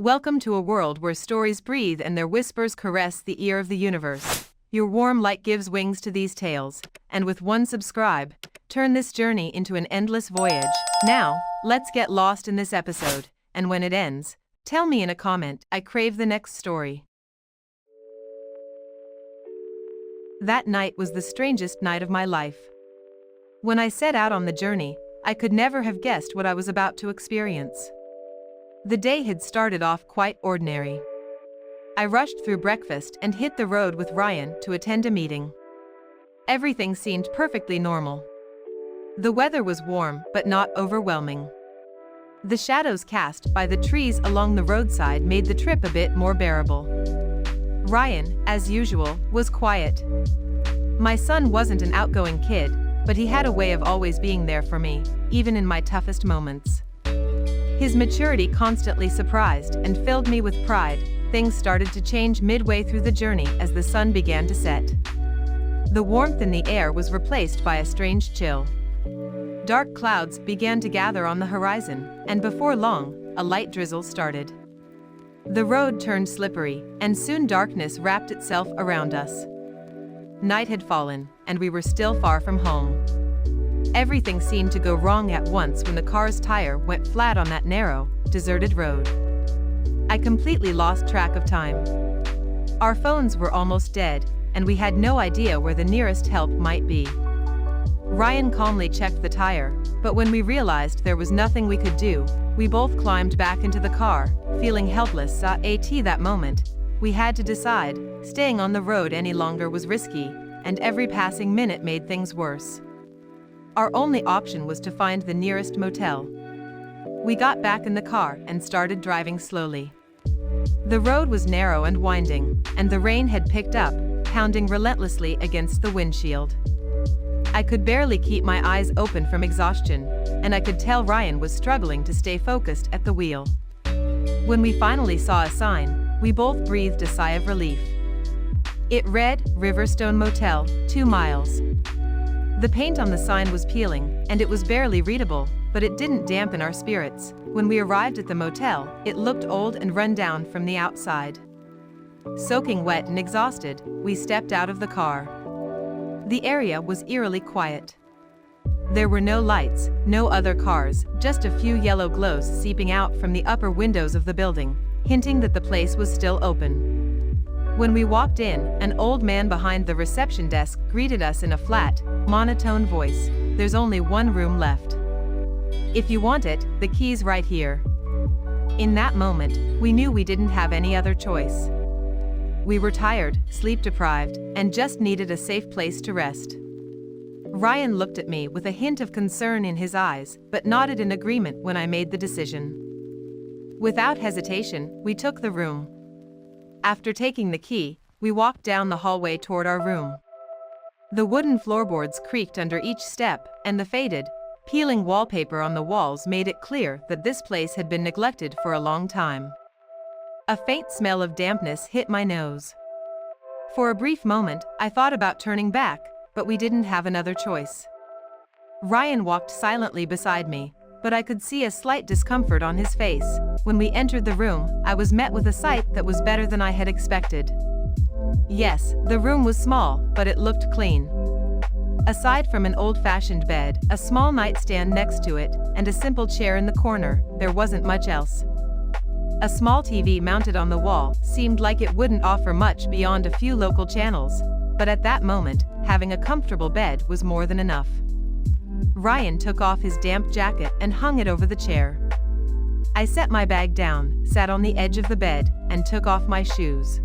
Welcome to a world where stories breathe and their whispers caress the ear of the universe. Your warm light gives wings to these tales, and with one subscribe, turn this journey into an endless voyage. Now, let's get lost in this episode, and when it ends, tell me in a comment, I crave the next story. That night was the strangest night of my life. When I set out on the journey, I could never have guessed what I was about to experience. The day had started off quite ordinary. I rushed through breakfast and hit the road with Ryan to attend a meeting. Everything seemed perfectly normal. The weather was warm but not overwhelming. The shadows cast by the trees along the roadside made the trip a bit more bearable. Ryan, as usual, was quiet. My son wasn't an outgoing kid, but he had a way of always being there for me, even in my toughest moments. His maturity constantly surprised and filled me with pride. Things started to change midway through the journey as the sun began to set. The warmth in the air was replaced by a strange chill. Dark clouds began to gather on the horizon, and before long, a light drizzle started. The road turned slippery, and soon darkness wrapped itself around us. Night had fallen, and we were still far from home. Everything seemed to go wrong at once when the car's tire went flat on that narrow, deserted road. I completely lost track of time. Our phones were almost dead, and we had no idea where the nearest help might be. Ryan calmly checked the tire, but when we realized there was nothing we could do, we both climbed back into the car, feeling helpless. That moment, we had to decide, staying on the road any longer was risky, and every passing minute made things worse. Our only option was to find the nearest motel. We got back in the car and started driving slowly. The road was narrow and winding, and the rain had picked up, pounding relentlessly against the windshield. I could barely keep my eyes open from exhaustion, and I could tell Ryan was struggling to stay focused at the wheel. When we finally saw a sign, we both breathed a sigh of relief. It read, Riverstone Motel, 2 miles. The paint on the sign was peeling, and it was barely readable, but it didn't dampen our spirits. When we arrived at the motel, it looked old and run down from the outside. Soaking wet and exhausted, we stepped out of the car. The area was eerily quiet. There were no lights, no other cars, just a few yellow glows seeping out from the upper windows of the building, hinting that the place was still open. When we walked in, an old man behind the reception desk greeted us in a flat, monotone voice. There's only one room left. If you want it, the key's right here. In that moment, we knew we didn't have any other choice. We were tired, sleep-deprived, and just needed a safe place to rest. Ryan looked at me with a hint of concern in his eyes, but nodded in agreement when I made the decision. Without hesitation, we took the room. After taking the key, we walked down the hallway toward our room. The wooden floorboards creaked under each step, and the faded, peeling wallpaper on the walls made it clear that this place had been neglected for a long time. A faint smell of dampness hit my nose. For a brief moment, I thought about turning back, but we didn't have another choice. Ryan walked silently beside me, but I could see a slight discomfort on his face. When we entered the room, I was met with a sight that was better than I had expected. Yes, the room was small, but it looked clean. Aside from an old-fashioned bed, a small nightstand next to it, and a simple chair in the corner, there wasn't much else. A small TV mounted on the wall seemed like it wouldn't offer much beyond a few local channels, but at that moment, having a comfortable bed was more than enough. Ryan took off his damp jacket and hung it over the chair. I set my bag down, sat on the edge of the bed, and took off my shoes.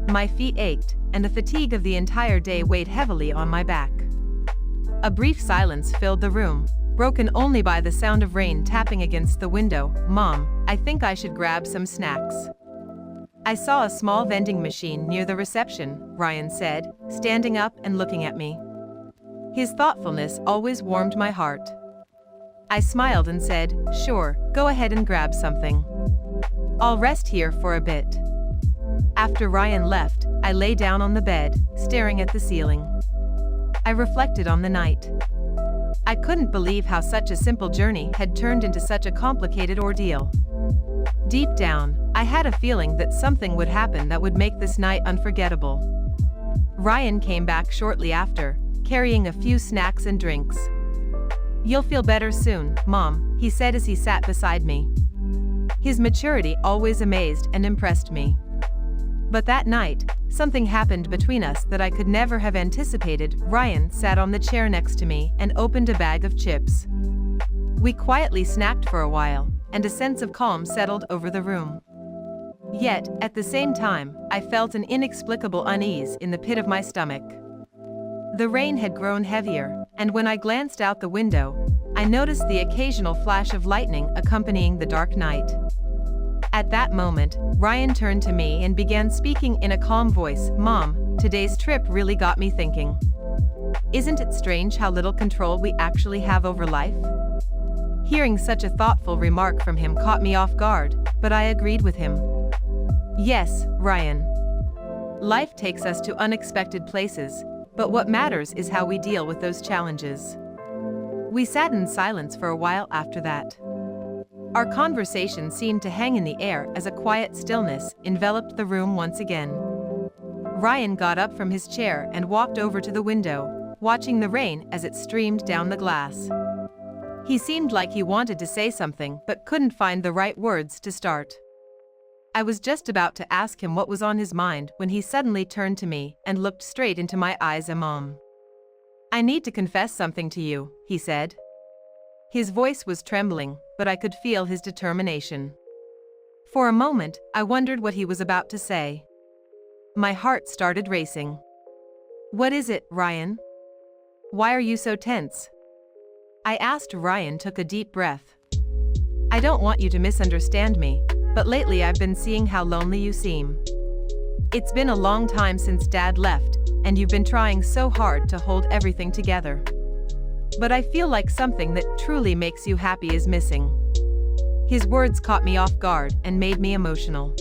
My feet ached, and the fatigue of the entire day weighed heavily on my back. A brief silence filled the room, broken only by the sound of rain tapping against the window. Mom, I think I should grab some snacks. I saw a small vending machine near the reception, Ryan said, standing up and looking at me. His thoughtfulness always warmed my heart. I smiled and said, sure, go ahead and grab something. I'll rest here for a bit. After Ryan left, I lay down on the bed, staring at the ceiling. I reflected on the night. I couldn't believe how such a simple journey had turned into such a complicated ordeal. Deep down, I had a feeling that something would happen that would make this night unforgettable. Ryan came back shortly after, carrying a few snacks and drinks. "You'll feel better soon, Mom," he said as he sat beside me. His maturity always amazed and impressed me. But that night, something happened between us that I could never have anticipated. Ryan sat on the chair next to me and opened a bag of chips. We quietly snacked for a while, and a sense of calm settled over the room. Yet, at the same time, I felt an inexplicable unease in the pit of my stomach. The rain had grown heavier, and when I glanced out the window, I noticed the occasional flash of lightning accompanying the dark night. At that moment, Ryan turned to me and began speaking in a calm voice. "Mom, today's trip really got me thinking. Isn't it strange how little control we actually have over life?" Hearing such a thoughtful remark from him caught me off guard, but I agreed with him. "Yes, Ryan. Life takes us to unexpected places, but what matters is how we deal with those challenges." We sat in silence for a while after that. Our conversation seemed to hang in the air as a quiet stillness enveloped the room once again. Ryan got up from his chair and walked over to the window, watching the rain as it streamed down the glass. He seemed like he wanted to say something but couldn't find the right words to start. I was just about to ask him what was on his mind when he suddenly turned to me and looked straight into my eyes. "Mom, I need to confess something to you," he said. His voice was trembling, but I could feel his determination. For a moment, I wondered what he was about to say. My heart started racing. "What is it, Ryan? Why are you so tense?" I asked. Ryan took a deep breath. "I don't want you to misunderstand me, but lately I've been seeing how lonely you seem. It's been a long time since Dad left, and you've been trying so hard to hold everything together. But I feel like something that truly makes you happy is missing." His words caught me off guard and made me emotional.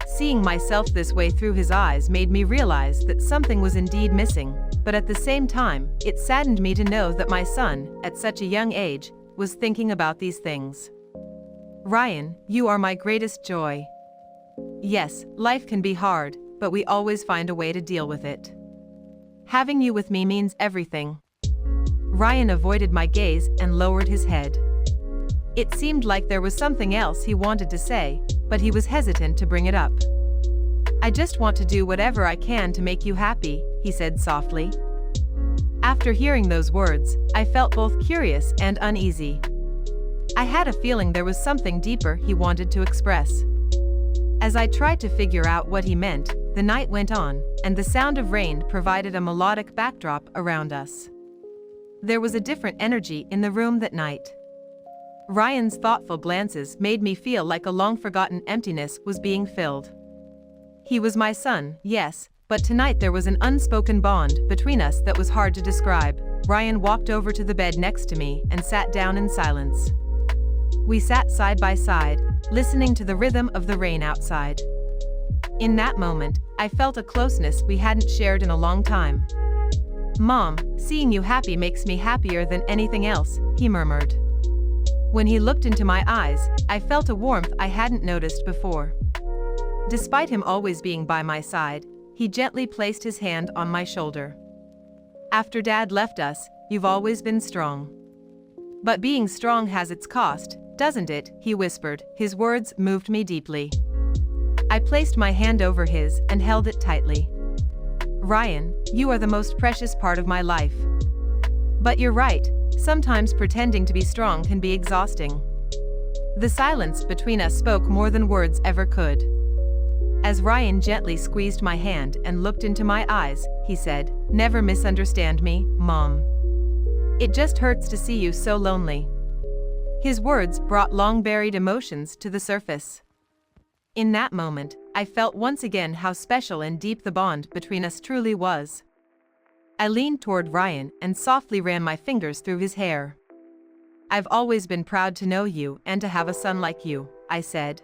Seeing myself this way through his eyes made me realize that something was indeed missing, but at the same time, it saddened me to know that my son, at such a young age, was thinking about these things. "Ryan, you are my greatest joy. Yes, life can be hard, but we always find a way to deal with it. Having you with me means everything." Ryan avoided my gaze and lowered his head. It seemed like there was something else he wanted to say, but he was hesitant to bring it up. "I just want to do whatever I can to make you happy," he said softly. After hearing those words, I felt both curious and uneasy. I had a feeling there was something deeper he wanted to express. As I tried to figure out what he meant, the night went on, and the sound of rain provided a melodic backdrop around us. There was a different energy in the room that night. Ryan's thoughtful glances made me feel like a long-forgotten emptiness was being filled. He was my son, yes, but tonight there was an unspoken bond between us that was hard to describe. Ryan walked over to the bed next to me and sat down in silence. We sat side by side, listening to the rhythm of the rain outside. In that moment, I felt a closeness we hadn't shared in a long time. "Mom, seeing you happy makes me happier than anything else," he murmured. When he looked into my eyes, I felt a warmth I hadn't noticed before. Despite him always being by my side, he gently placed his hand on my shoulder. "After Dad left us, you've always been strong. But being strong has its cost, doesn't it?" he whispered. His words moved me deeply. I placed my hand over his and held it tightly. "Ryan, you are the most precious part of my life. But you're right, sometimes pretending to be strong can be exhausting." The silence between us spoke more than words ever could. As Ryan gently squeezed my hand and looked into my eyes, he said, "Never misunderstand me, Mom. It just hurts to see you so lonely." His words brought long-buried emotions to the surface. In that moment, I felt once again how special and deep the bond between us truly was. I leaned toward Ryan and softly ran my fingers through his hair. "I've always been proud to know you and to have a son like you," I said.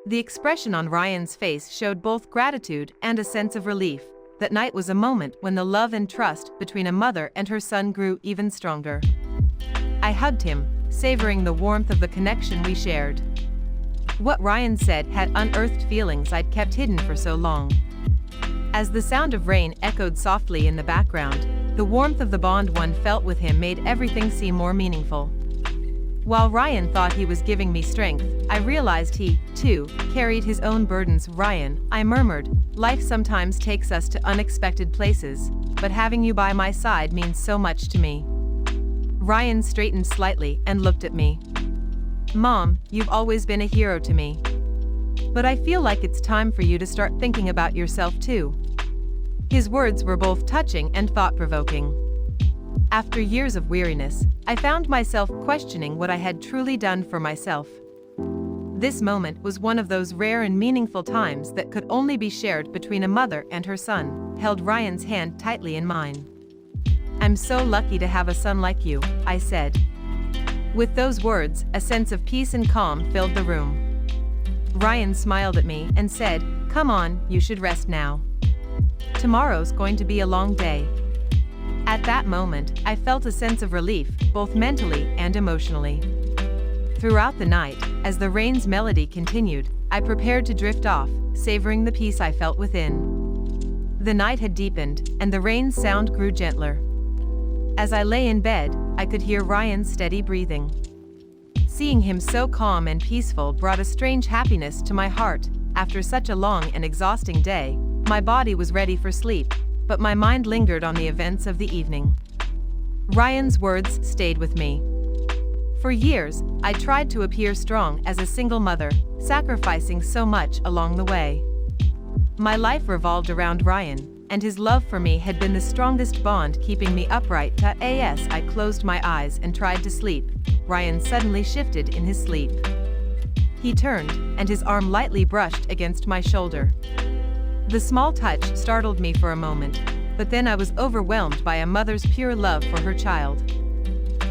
The expression on Ryan's face showed both gratitude and a sense of relief. That night was a moment when the love and trust between a mother and her son grew even stronger. I hugged him, savoring the warmth of the connection we shared. What Ryan said had unearthed feelings I'd kept hidden for so long. As the sound of rain echoed softly in the background, the warmth of the bond one felt with him made everything seem more meaningful. While Ryan thought he was giving me strength, I realized he, too, carried his own burdens. "Ryan," I murmured, "life sometimes takes us to unexpected places, but having you by my side means so much to me." Ryan straightened slightly and looked at me. "Mom, you've always been a hero to me. But I feel like it's time for you to start thinking about yourself too." His words were both touching and thought-provoking. After years of weariness, I found myself questioning what I had truly done for myself. This moment was one of those rare and meaningful times that could only be shared between a mother and her son. Held Ryan's hand tightly in mine. "I'm so lucky to have a son like you," I said. With those words, a sense of peace and calm filled the room. Ryan smiled at me and said, "Come on, you should rest now. Tomorrow's going to be a long day." At that moment, I felt a sense of relief, both mentally and emotionally. Throughout the night, as the rain's melody continued, I prepared to drift off, savoring the peace I felt within. The night had deepened, and the rain's sound grew gentler. As I lay in bed, I could hear Ryan's steady breathing. Seeing him so calm and peaceful brought a strange happiness to my heart. After such a long and exhausting day, my body was ready for sleep, but my mind lingered on the events of the evening. Ryan's words stayed with me. For years, I tried to appear strong as a single mother, sacrificing so much along the way. My life revolved around Ryan, and his love for me had been the strongest bond keeping me upright. As I closed my eyes and tried to sleep, Ryan suddenly shifted in his sleep. He turned, and his arm lightly brushed against my shoulder. The small touch startled me for a moment, but then I was overwhelmed by a mother's pure love for her child.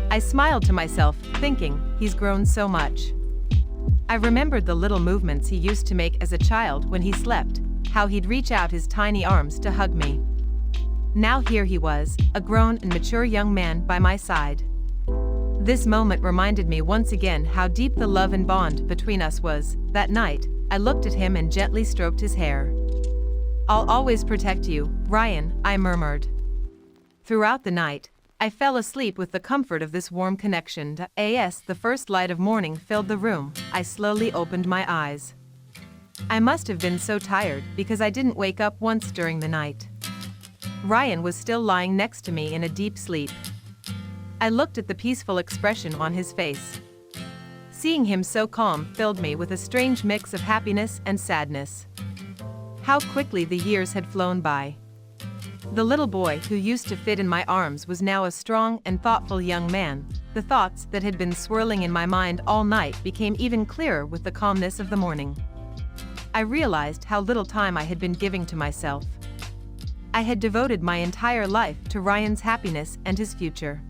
I smiled to myself, thinking, he's grown so much. I remembered the little movements he used to make as a child when he slept, how he'd reach out his tiny arms to hug me. Now here he was, a grown and mature young man by my side. This moment reminded me once again how deep the love and bond between us was. That night, I looked at him and gently stroked his hair. "I'll always protect you, Ryan," I murmured. Throughout the night, I fell asleep with the comfort of this warm connection. As the first light of morning filled the room, I slowly opened my eyes. I must have been so tired because I didn't wake up once during the night. Ryan was still lying next to me in a deep sleep. I looked at the peaceful expression on his face. Seeing him so calm filled me with a strange mix of happiness and sadness. How quickly the years had flown by. The little boy who used to fit in my arms was now a strong and thoughtful young man. The thoughts that had been swirling in my mind all night became even clearer with the calmness of the morning. I realized how little time I had been giving to myself. I had devoted my entire life to Ryan's happiness and his future.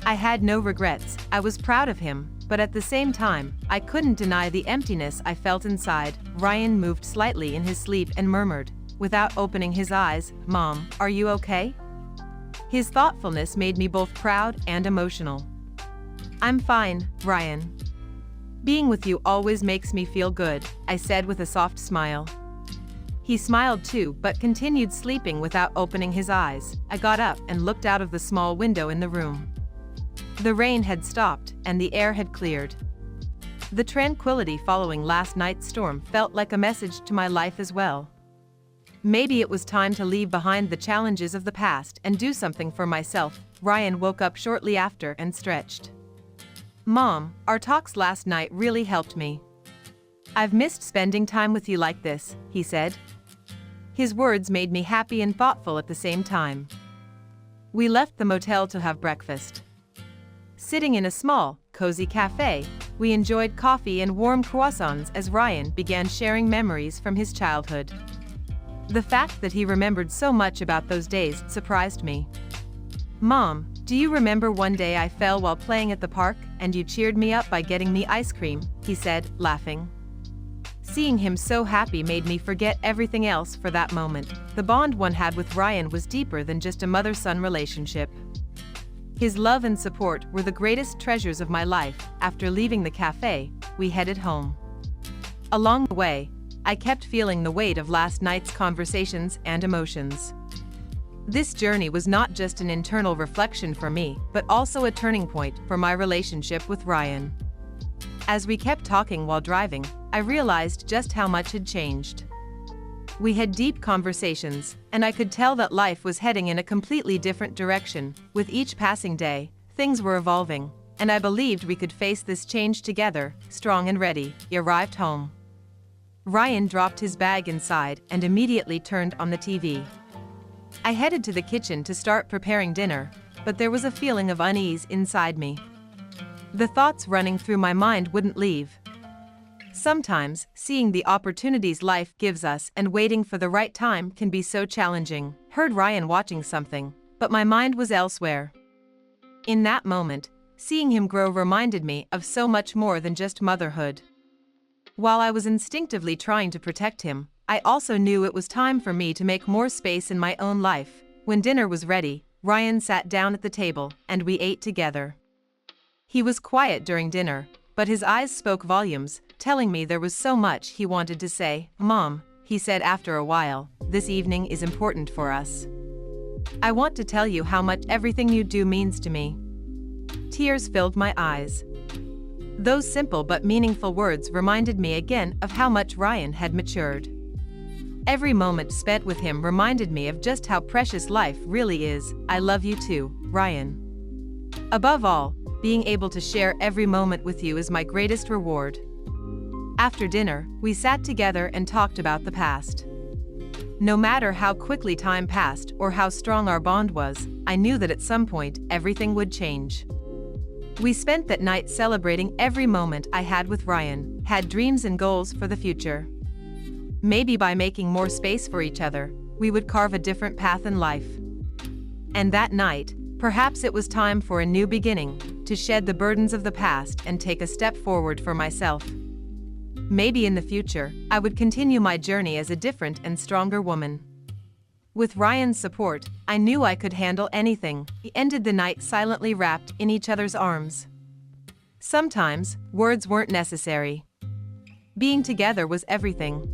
I had no regrets. I was proud of him, but at the same time, I couldn't deny the emptiness I felt inside. Ryan moved slightly in his sleep and murmured, without opening his eyes, "Mom, are you okay?" His thoughtfulness made me both proud and emotional. "I'm fine, Ryan. Being with you always makes me feel good," I said with a soft smile. He smiled too, but continued sleeping without opening his eyes. I got up and looked out of the small window in the room. The rain had stopped, and the air had cleared. The tranquility following last night's storm felt like a message to my life as well. Maybe it was time to leave behind the challenges of the past and do something for myself. Ryan woke up shortly after and stretched. "Mom, our talks last night really helped me. I've missed spending time with you like this," he said. His words made me happy and thoughtful at the same time. We left the motel to have breakfast. Sitting in a small, cozy cafe, we enjoyed coffee and warm croissants as Ryan began sharing memories from his childhood. The fact that he remembered so much about those days surprised me. "Mom, do you remember one day I fell while playing at the park, and you cheered me up by getting me ice cream?" he said, laughing. Seeing him so happy made me forget everything else for that moment. The bond one had with Ryan was deeper than just a mother-son relationship. His love and support were the greatest treasures of my life. After leaving the cafe, we headed home. Along the way, I kept feeling the weight of last night's conversations and emotions. This journey was not just an internal reflection for me, but also a turning point for my relationship with Ryan. As we kept talking while driving, I realized just how much had changed. We had deep conversations, and I could tell that life was heading in a completely different direction. With each passing day, things were evolving, and I believed we could face this change together, strong and ready. He arrived home. Ryan dropped his bag inside and immediately turned on the TV. I headed to the kitchen to start preparing dinner, but there was a feeling of unease inside me. The thoughts running through my mind wouldn't leave. Sometimes, seeing the opportunities life gives us and waiting for the right time can be so challenging. Heard Ryan watching something, but my mind was elsewhere. In that moment, seeing him grow reminded me of so much more than just motherhood. While I was instinctively trying to protect him, I also knew it was time for me to make more space in my own life. When dinner was ready, Ryan sat down at the table, and we ate together. He was quiet during dinner, but his eyes spoke volumes, telling me there was so much he wanted to say. "Mom," he said after a while, "this evening is important for us. I want to tell you how much everything you do means to me." Tears filled my eyes. Those simple but meaningful words reminded me again of how much Ryan had matured. Every moment spent with him reminded me of just how precious life really is. "I love you too, Ryan. Above all, being able to share every moment with you is my greatest reward." After dinner, we sat together and talked about the past. No matter how quickly time passed or how strong our bond was, I knew that at some point, everything would change. We spent that night celebrating every moment I had with Ryan, had dreams and goals for the future. Maybe by making more space for each other, we would carve a different path in life. And that night, perhaps it was time for a new beginning, to shed the burdens of the past and take a step forward for myself. Maybe in the future, I would continue my journey as a different and stronger woman. With Ryan's support, I knew I could handle anything. We ended the night silently wrapped in each other's arms. Sometimes, words weren't necessary. Being together was everything.